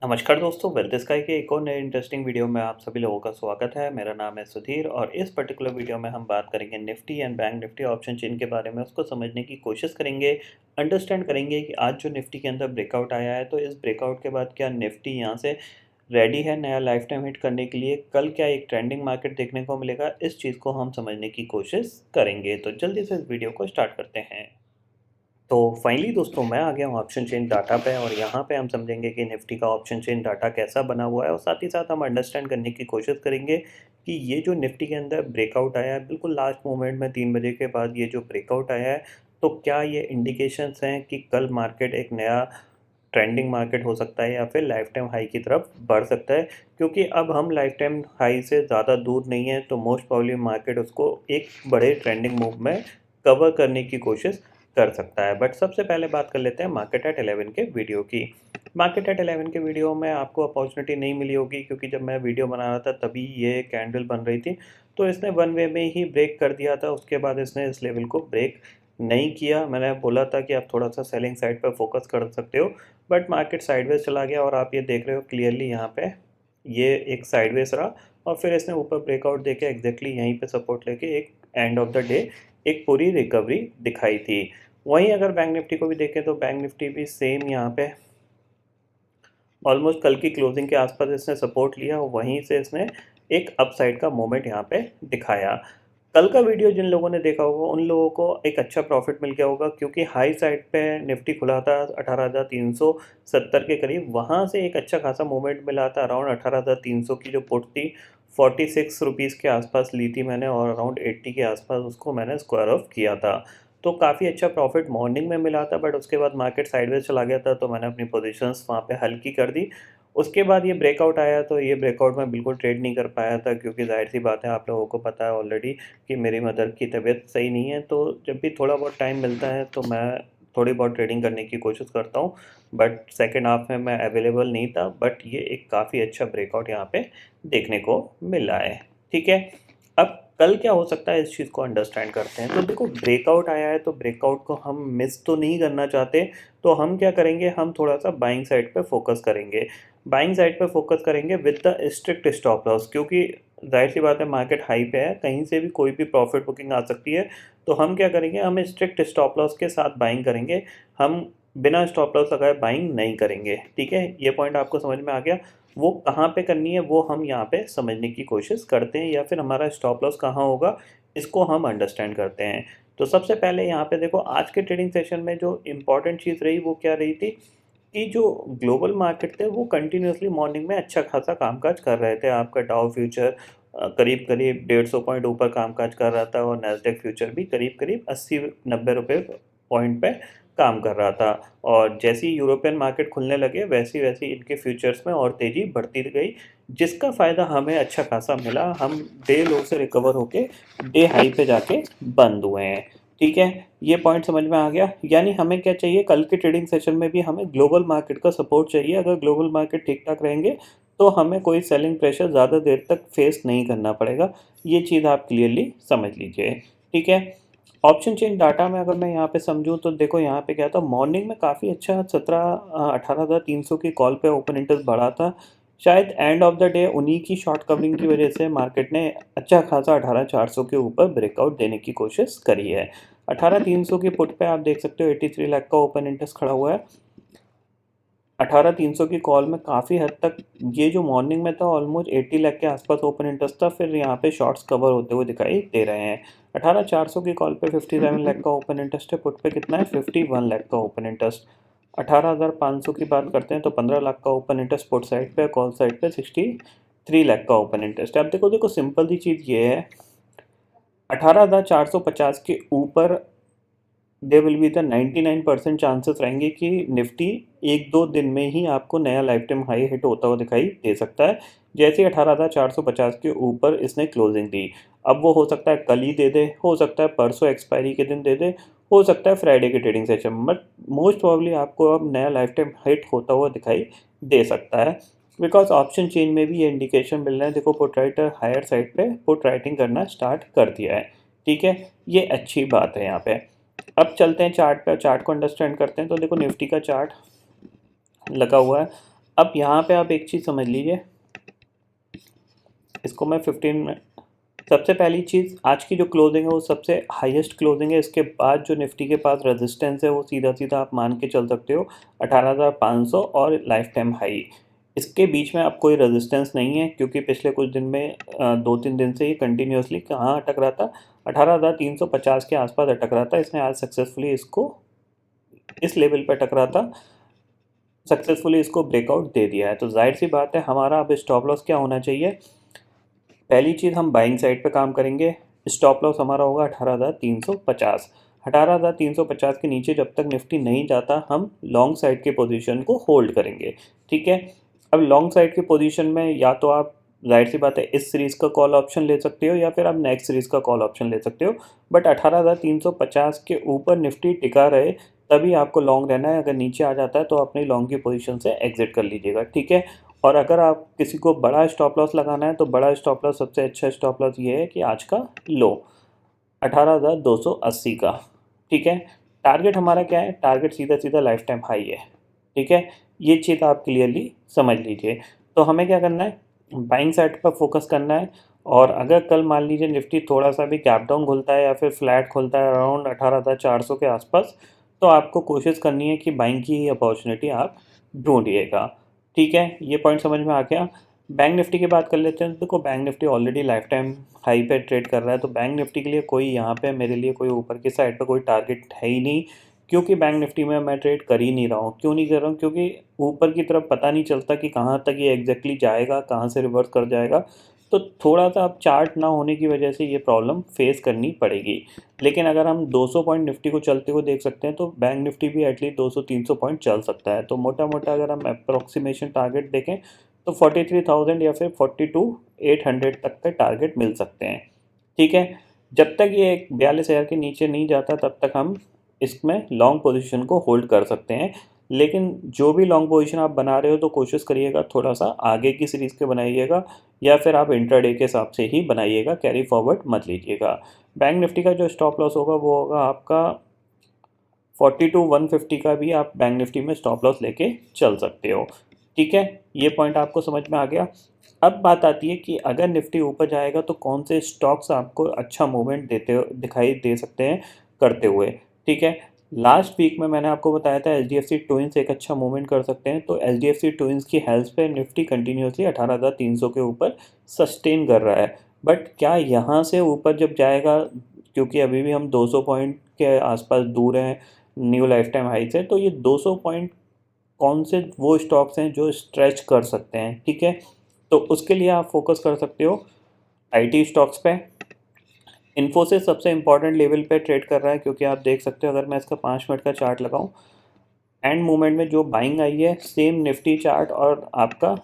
नमस्कार दोस्तों, wealth sky के एक और नए इंटरेस्टिंग वीडियो में आप सभी लोगों का स्वागत है। मेरा नाम है सुधीर और इस पर्टिकुलर वीडियो में हम बात करेंगे Nifty and bank Nifty option chain के बारे में। उसको समझने की कोशिश करेंगे, अंडरस्टैंड करेंगे कि आज जो निफ्टी के अंदर ब्रेकआउट आया है, तो इस ब्रेकआउट के बाद क्या निफ्टी यहाँ से रेडी है नया लाइफ टाइम हिट करने के लिए। कल क्या एक ट्रेंडिंग मार्केट देखने को मिलेगा, इस चीज़ को हम समझने की कोशिश करेंगे। तो जल्दी से इस वीडियो को स्टार्ट करते हैं। तो फाइनली दोस्तों, मैं आ गया हूँ ऑप्शन चेन डाटा पे और यहाँ पे हम समझेंगे कि निफ्टी का ऑप्शन चेन डाटा कैसा बना हुआ है और साथ ही साथ हम अंडरस्टैंड करने की कोशिश करेंगे कि ये जो निफ्टी के अंदर ब्रेकआउट आया है बिल्कुल लास्ट मोमेंट में 3 बजे के बाद ये जो ब्रेकआउट आया है, तो क्या ये इंडिकेशंस हैं कि कल मार्केट एक नया ट्रेंडिंग मार्केट हो सकता है या फिर लाइफ टाइम हाई की तरफ बढ़ सकता है। क्योंकि अब हम लाइफ टाइम हाई से ज़्यादा दूर नहीं है, तो मोस्ट प्रॉब्ली मार्केट उसको एक बड़े ट्रेंडिंग मूव में कवर करने की कोशिश कर सकता है। बट सबसे पहले बात कर लेते हैं मार्केट एट 11 के वीडियो की। मार्केट एट 11 के वीडियो में आपको अपॉर्चुनिटी नहीं मिली होगी, क्योंकि जब मैं वीडियो बना रहा था तभी ये कैंडल बन रही थी। तो इसने वन वे में ही ब्रेक कर दिया था, उसके बाद इसने इस लेवल को ब्रेक नहीं किया। मैंने बोला था कि आप थोड़ा सा सेलिंग साइड पर फोकस कर सकते हो, बट मार्केट साइडवेज चला गया और आप ये देख रहे हो क्लियरली यहाँ पे ये एक साइडवेज रहा और फिर इसने ऊपर ब्रेकआउट देके एग्जैक्टली यहीं पे सपोर्ट लेके एक एंड ऑफ द डे एक पूरी रिकवरी दिखाई थी। वहीं अगर बैंक निफ्टी को भी देखें तो बैंक निफ्टी भी सेम यहाँ पे ऑलमोस्ट कल की क्लोजिंग के आसपास इसने सपोर्ट लिया और वहीं से इसने एक अपसाइड का मोमेंट यहाँ पे दिखाया। कल का वीडियो जिन लोगों ने देखा होगा उन लोगों को एक अच्छा प्रॉफिट मिल गया होगा, क्योंकि हाई साइड पे निफ्टी खुला था 18,370 के करीब। वहाँ से एक अच्छा खासा मूवमेंट मिला था। अराउंड 18,300 की जो पुट थी 46 रुपीज़ के आसपास ली थी मैंने और अराउंड 80 के आसपास उसको मैंने स्क्वायर ऑफ किया था। तो काफ़ी अच्छा प्रॉफिट मॉर्निंग में मिला था, बट उसके बाद मार्केट साइडवेज चला गया था, तो मैंने अपनी पोजीशंस वहाँ पे हल्की कर दी। उसके बाद ये ब्रेकआउट आया, तो ये ब्रेकआउट में बिल्कुल ट्रेड नहीं कर पाया था, क्योंकि जाहिर सी बात है, आप लोगों को पता है ऑलरेडी कि मेरी मदर की तबीयत सही नहीं है। तो जब भी थोड़ा बहुत टाइम मिलता है तो मैं थोड़ी बहुत ट्रेडिंग करने की कोशिश करता हूँ, बट सेकेंड हाफ में मैं अवेलेबल नहीं था। बट ये एक काफ़ी अच्छा ब्रेकआउट यहाँ पे देखने को मिला है। ठीक है, अब कल क्या हो सकता है इस चीज़ को अंडरस्टैंड करते हैं। तो देखो, ब्रेकआउट आया है तो ब्रेकआउट को हम मिस तो नहीं करना चाहते, तो हम क्या करेंगे, हम थोड़ा सा बाइंग साइड पे फोकस करेंगे। बाइंग साइड पे फोकस करेंगे with the strict stop loss, क्योंकि जाहिर सी बात है मार्केट हाई पे है, कहीं से भी कोई भी प्रॉफिट बुकिंग आ सकती है। तो हम क्या करेंगे, हम स्ट्रिक्ट स्टॉप लॉस के साथ बाइंग करेंगे। हम बिना स्टॉप लॉस लगाए बाइंग नहीं करेंगे। ठीक है, ये पॉइंट आपको समझ में आ गया। वो कहाँ पे करनी है वो हम यहाँ पे समझने की कोशिश करते हैं, या फिर हमारा स्टॉप लॉस कहाँ होगा इसको हम अंडरस्टैंड करते हैं। तो सबसे पहले यहाँ पे देखो, आज के ट्रेडिंग सेशन में जो इम्पोर्टेंट चीज़ रही वो क्या रही थी कि जो ग्लोबल मार्केट थे वो कंटिन्यूसली मॉर्निंग में अच्छा खासा कामकाज कर रहे थे। आपका डाउ फ्यूचर करीब करीब 150 पॉइंट ऊपर कामकाज कर रहा था और नैस्डैक फ्यूचर भी करीब करीब 80-90 रुपये पॉइंट पे काम कर रहा था। और जैसे ही यूरोपियन मार्केट खुलने लगे वैसी वैसी इनके फ्यूचर्स में और तेज़ी बढ़ती गई, जिसका फ़ायदा हमें अच्छा खासा मिला। हम डे लो से रिकवर होके डे हाई पे जाके बंद हुए हैं। ठीक है, ये पॉइंट समझ में आ गया। यानी हमें क्या चाहिए, कल के ट्रेडिंग सेशन में भी हमें ग्लोबल मार्केट का सपोर्ट चाहिए। अगर ग्लोबल मार्केट ठीक ठाक रहेंगे तो हमें कोई सेलिंग प्रेशर ज़्यादा देर तक फेस नहीं करना पड़ेगा। ये चीज़ आप क्लियरली समझ लीजिए। ठीक है, ऑप्शन चेन डाटा में अगर मैं यहाँ पे समझूँ तो देखो, यहाँ पे क्या था, मॉर्निंग में काफ़ी अच्छा 18,300 की कॉल पे ओपन इंटरेस्ट बढ़ा था। शायद एंड ऑफ द डे उन्हीं की शॉर्ट कवरिंग की वजह से मार्केट ने अच्छा खासा 18,400 के ऊपर ब्रेकआउट देने की कोशिश करी है। 18,300 की पुट पे आप देख सकते हो 83 लाख का ओपन इंटरेस्ट खड़ा हुआ है। 18,300 की कॉल में काफ़ी हद तक ये जो मॉर्निंग में था ऑलमोस्ट 80 लाख के आसपास ओपन इंटरेस्ट था, फिर यहाँ पे शॉर्ट्स कवर होते हुए दिखाई दे रहे हैं। 18,400 की कॉल पे 57 लाख का ओपन इंटरेस्ट है, पुट पे कितना है 51 लाख का ओपन इंटरेस्ट। 18,500 की बात करते हैं तो 15 लाख का ओपन इंटरेस्ट पुट साइड पे, कॉल साइड पे 63 लाख का ओपन इंटरेस्ट है। अब देखो देखो, सिंपल सी चीज़ ये है, 18,450 के ऊपर they will be the 99% chances रहेंगे कि निफ्टी एक दो दिन में ही आपको नया लाइफ टाइम हाई हिट होता हुआ दिखाई दे सकता है। जैसे 18,450 के ऊपर इसने क्लोजिंग दी, अब वो हो सकता है कल ही दे दे, हो सकता है परसों एक्सपायरी के दिन दे दे, हो सकता है फ्राइडे के ट्रेडिंग सेशन में, बट मोस्ट प्रोबेबली आपको अब नया लाइफ टाइम हिट होता हुआ दिखाई दे सकता है। बिकॉज ऑप्शन चेन में भी ये इंडिकेशन मिल रहा है। देखो, पुट राइटर हायर साइड पे पुट राइटिंग करना स्टार्ट कर दिया है। ठीक है, ये अच्छी बात है यहाँ पे। अब चलते हैं चार्ट पे, चार्ट को अंडरस्टैंड करते हैं। तो देखो, निफ्टी का चार्ट लगा हुआ है। अब यहाँ पे आप एक चीज़ समझ लीजिए, इसको मैं 15 सबसे पहली चीज़, आज की जो क्लोजिंग है वो सबसे हाईएस्ट क्लोजिंग है। इसके बाद जो निफ्टी के पास रेजिस्टेंस है वो सीधा सीधा आप मान के चल सकते हो 18,500 और लाइफ टाइम हाई। इसके बीच में अब कोई रेजिस्टेंस नहीं है, क्योंकि पिछले कुछ दिन में 2-3 दिन से ये कंटिन्यूसली कहाँ अटक रहा था, 18,350 के आसपास अटक रहा था। इसने आज सक्सेसफुली इसको इस लेवल पर अटक रहा था, सक्सेसफुली इसको ब्रेकआउट दे दिया है। तो जाहिर सी बात है हमारा अब स्टॉप लॉस क्या होना चाहिए। पहली चीज़, हम बाइंग साइड पे काम करेंगे। स्टॉप लॉस हमारा होगा 18,350। 18,350 के नीचे जब तक निफ्टी नहीं जाता हम लॉन्ग साइड के पोजीशन को होल्ड करेंगे। ठीक है, अब लॉन्ग साइड के पोजीशन में या तो आप, जाहिर सी बात है, इस सीरीज़ का कॉल ऑप्शन ले सकते हो या फिर आप नेक्स्ट सीरीज़ का कॉल ऑप्शन ले सकते हो। बट 18,350 के ऊपर निफ्टी टिका रहे तभी आपको लॉन्ग रहना है। अगर नीचे आ जाता है तो अपनी लॉन्ग की पोजीशन से एग्जिट कर लीजिएगा। ठीक है, और अगर आप किसी को बड़ा स्टॉप लॉस लगाना है तो बड़ा स्टॉप लॉस, सबसे अच्छा स्टॉप लॉस ये है कि आज का लो 18,280 का। ठीक है, टारगेट हमारा क्या है, टारगेट सीधा सीधा लाइफ टाइम हाई है। ठीक है, ये चीज़ आप क्लियरली समझ लीजिए। तो हमें क्या करना है, बाइंग साइड पर फोकस करना है। और अगर कल मान लीजिए निफ्टी थोड़ा सा भी गैप डाउन खुलता है या फिर फ्लैट खुलता है अराउंड 18,400 के आसपास, तो आपको कोशिश करनी है कि बाइंग की अपॉर्चुनिटी आप ढूंढिएगा। ठीक है, ये पॉइंट समझ में आ गया। बैंक निफ्टी की बात कर लेते हैं। देखो, bank Nifty already life time high पे ट्रेड कर रहा है, तो बैंक निफ्टी के लिए कोई यहाँ पे मेरे लिए कोई ऊपर की साइड पे कोई टारगेट है ही नहीं, क्योंकि बैंक निफ्टी में मैं ट्रेड कर ही नहीं रहा हूँ। क्यों नहीं कर रहा हूँ, क्योंकि ऊपर की तरफ पता नहीं चलता कि कहाँ तक ये एग्जैक्टली जाएगा, कहाँ से रिवर्स कर जाएगा। तो थोड़ा सा अब चार्ट ना होने की वजह से ये प्रॉब्लम फेस करनी पड़ेगी। लेकिन अगर हम 200 पॉइंट निफ्टी को चलते हुए देख सकते हैं तो बैंक निफ्टी भी एटलीस्ट 200-300 पॉइंट चल सकता है। तो मोटा मोटा अगर हम अप्रोक्सीमेशन टारगेट देखें तो 43,000 या फिर 42,800 तक के टारगेट मिल सकते हैं। ठीक है, जब तक ये 42,000 के नीचे नहीं जाता तब तक हम इसमें लॉन्ग पोजीशन को होल्ड कर सकते हैं। लेकिन जो भी लॉन्ग पोजीशन आप बना रहे हो तो कोशिश करिएगा थोड़ा सा आगे की सीरीज़ के बनाइएगा, या फिर आप इंट्राडे के हिसाब से ही बनाइएगा, कैरी फॉरवर्ड मत लीजिएगा। बैंक निफ्टी का जो स्टॉप लॉस होगा वो होगा आपका 42,150 का भी आप बैंक निफ्टी में स्टॉप लॉस लेके चल सकते हो। ठीक है, ये पॉइंट आपको समझ में आ गया। अब बात आती है कि अगर निफ्टी ऊपर जाएगा तो कौन से स्टॉक्स आपको अच्छा मूवमेंट दिखाई दे सकते हैं करते हुए। ठीक है, लास्ट वीक में मैंने आपको बताया था HDFC ट्विंस एक अच्छा मूवमेंट कर सकते हैं। तो HDFC ट्विंस की हेल्थ पे निफ्टी कंटिन्यूसली 18,300 के ऊपर सस्टेन कर रहा है। बट क्या यहाँ से ऊपर जब जाएगा, क्योंकि अभी भी हम 200 पॉइंट के आसपास दूर हैं न्यू लाइफ टाइम हाई से, तो ये 200 पॉइंट कौन से वो स्टॉक्स हैं जो स्ट्रेच कर सकते हैं। ठीक है, तो उसके लिए आप फोकस कर सकते हो IT स्टॉक्स पे। इन्फोसिस सबसे इंपॉर्टेंट लेवल पे ट्रेड कर रहा है, क्योंकि आप देख सकते हो अगर मैं इसका 5 मिनट का चार्ट लगाऊं, एंड मूवमेंट में जो बाइंग आई है सेम निफ्टी चार्ट और आपका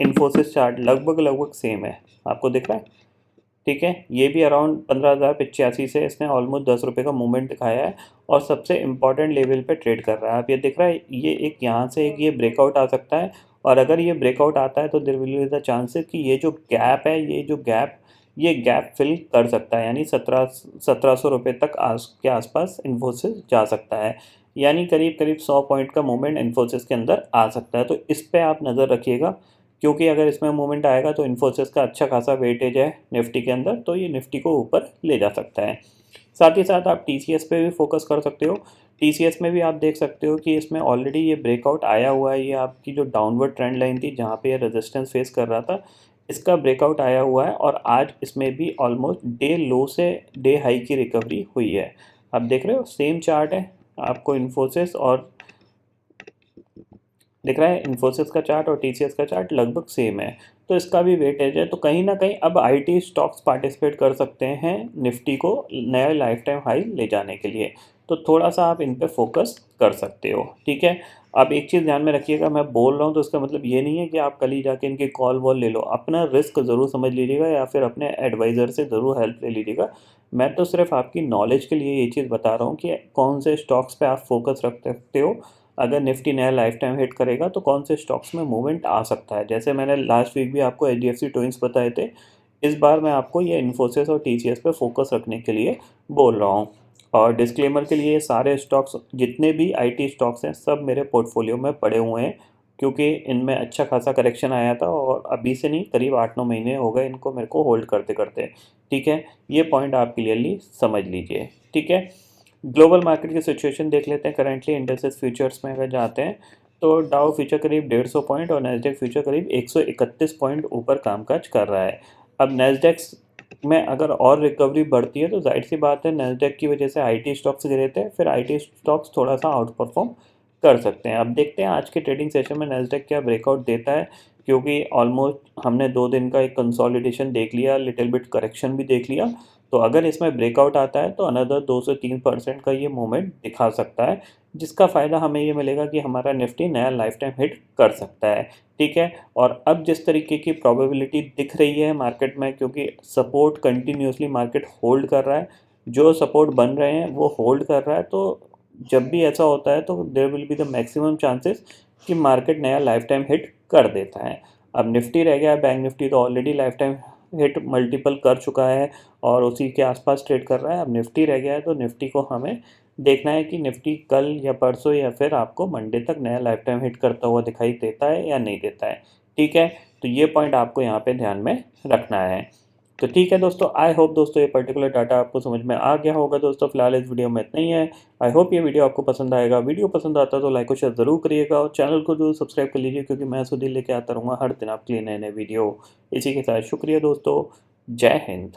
इन्फोसिस चार्ट लगभग सेम है, आपको दिख रहा है। ठीक है, ये भी अराउंड 15,085 से इसने ऑलमोस्ट 10 रुपये का मूवमेंट दिखाया है और सबसे इंपॉर्टेंट लेवल पे ट्रेड कर रहा है। आप ये दिख रहा है, ये एक यहाँ से एक ये ब्रेकआउट आ सकता है, और अगर ये ब्रेकआउट आता है तो there will be the chances कि ये जो गैप है, ये गैप फिल कर सकता है, यानी 1700 रुपये तक के आसपास इन्फोसिस जा सकता है, यानी करीब करीब 100 पॉइंट का मूवमेंट इन्फोसिस के अंदर आ सकता है। तो इस पर आप नज़र रखिएगा, क्योंकि अगर इसमें मूवमेंट आएगा तो इन्फोसिस का अच्छा खासा वेटेज है निफ्टी के अंदर, तो ये निफ्टी को ऊपर ले जा सकता है। साथ ही साथ आप TCS पे भी फोकस कर सकते हो। TCS में भी आप देख सकते हो कि इसमें ऑलरेडी ये ब्रेकआउट आया हुआ है। ये आपकी जो डाउनवर्ड ट्रेंड लाइन थी जहाँ पे ये रेजिस्टेंस फेस कर रहा था, इसका ब्रेकआउट आया हुआ है और आज इसमें भी ऑलमोस्ट डे लो से डे हाई की रिकवरी हुई है। आप देख रहे हो सेम चार्ट है आपको, इन्फोसिस और दिख रहा है, इन्फोसिस का चार्ट और TCS का चार्ट लगभग सेम है, तो इसका भी वेटेज है। तो कहीं ना कहीं अब IT स्टॉक्स पार्टिसिपेट कर सकते हैं निफ्टी को नया लाइफ टाइम हाई ले जाने के लिए, तो थोड़ा सा आप इन पे फोकस कर सकते हो। ठीक है, अब एक चीज़ ध्यान में रखिएगा, मैं बोल रहा हूँ तो इसका मतलब ये नहीं है कि आप कल ही जाके इनकी कॉल वॉल ले लो। अपना रिस्क ज़रूर समझ लीजिएगा या फिर अपने एडवाइज़र से ज़रूर हेल्प ले लीजिएगा। मैं तो सिर्फ आपकी नॉलेज के लिए ये चीज़ बता रहा हूँ कि कौन से स्टॉक्स पे आप फोकस रख सकते हो। अगर निफ्टी नया लाइफ टाइम हिट करेगा तो कौन से स्टॉक्स में मूवमेंट आ सकता है। जैसे मैंने लास्ट वीक भी आपको HDFC ट्विंस बताए थे, इस बार मैं आपको ये इन्फोसिस और TCS पे फोकस रखने के लिए बोल रहा हूँ। और डिस्क्लेमर के लिए, सारे स्टॉक्स जितने भी IT स्टॉक्स हैं सब मेरे पोर्टफोलियो में पड़े हुए हैं, क्योंकि इनमें अच्छा खासा करेक्शन आया था और अभी से नहीं, करीब 8-9 महीने हो गए इनको मेरे को होल्ड करते करते। ठीक है, ये पॉइंट आप क्लियरली समझ लीजिए। ठीक है, ग्लोबल मार्केट की सिचुएशन देख लेते हैं। करेंटली इंडेक्सेस फ्यूचर्स में अगर जाते हैं तो डाउ फ्यूचर करीब 150 पॉइंट और नेस्डेक फ्यूचर करीब 131 पॉइंट ऊपर कामकाज कर रहा है। अब नेस्डेक में अगर और रिकवरी बढ़ती है तो जाहिर सी बात है नेस्डेक की वजह से आईटी स्टॉक्स गिरे थे, फिर आईटी स्टॉक्स थोड़ा सा आउट परफॉर्म कर सकते हैं। अब देखते हैं आज के ट्रेडिंग सेशन में नेस्डेक क्या ब्रेकआउट देता है, क्योंकि ऑलमोस्ट हमने 2 दिन का एक कंसोलिडेशन देख लिया, लिटिल बिट करेक्शन भी देख लिया। तो अगर इसमें ब्रेकआउट आता है तो अनदर 2 से 3% का ये मूवमेंट दिखा सकता है, जिसका फ़ायदा हमें ये मिलेगा कि हमारा निफ्टी नया लाइफ टाइम हिट कर सकता है। ठीक है, और अब जिस तरीके की प्रोबेबिलिटी दिख रही है मार्केट में, क्योंकि सपोर्ट कंटिन्यूसली मार्केट होल्ड कर रहा है, जो सपोर्ट बन रहे हैं वो होल्ड कर रहा है, तो जब भी ऐसा होता है तो there will be the maximum chances कि मार्केट नया लाइफ टाइम हिट कर देता है। अब निफ्टी रह गया है, बैंक निफ्टी तो already life time hit multiple कर चुका है और उसी के आसपास ट्रेड कर रहा है। अब निफ्टी रह गया है, तो निफ्टी को हमें देखना है कि निफ्टी कल या परसों या फिर आपको मंडे तक नया लाइफ टाइम हिट करता हुआ दिखाई देता है या नहीं देता है। ठीक है, तो ये पॉइंट आपको यहाँ पे ध्यान में रखना है। तो ठीक है दोस्तों, आई होप दोस्तों ये पर्टिकुलर डाटा आपको समझ में आ गया होगा। दोस्तों फिलहाल इस वीडियो में इतना ही है। आई होप ये वीडियो आपको पसंद आएगा। वीडियो पसंद आता है तो लाइक और शेयर ज़रूर करिएगा और चैनल को जरूर सब्सक्राइब कर लीजिए, क्योंकि मैं सुधीर लेके आता रहूँगा हर दिन आपके लिए नए नए वीडियो। इसी के साथ शुक्रिया दोस्तों, जय हिंद।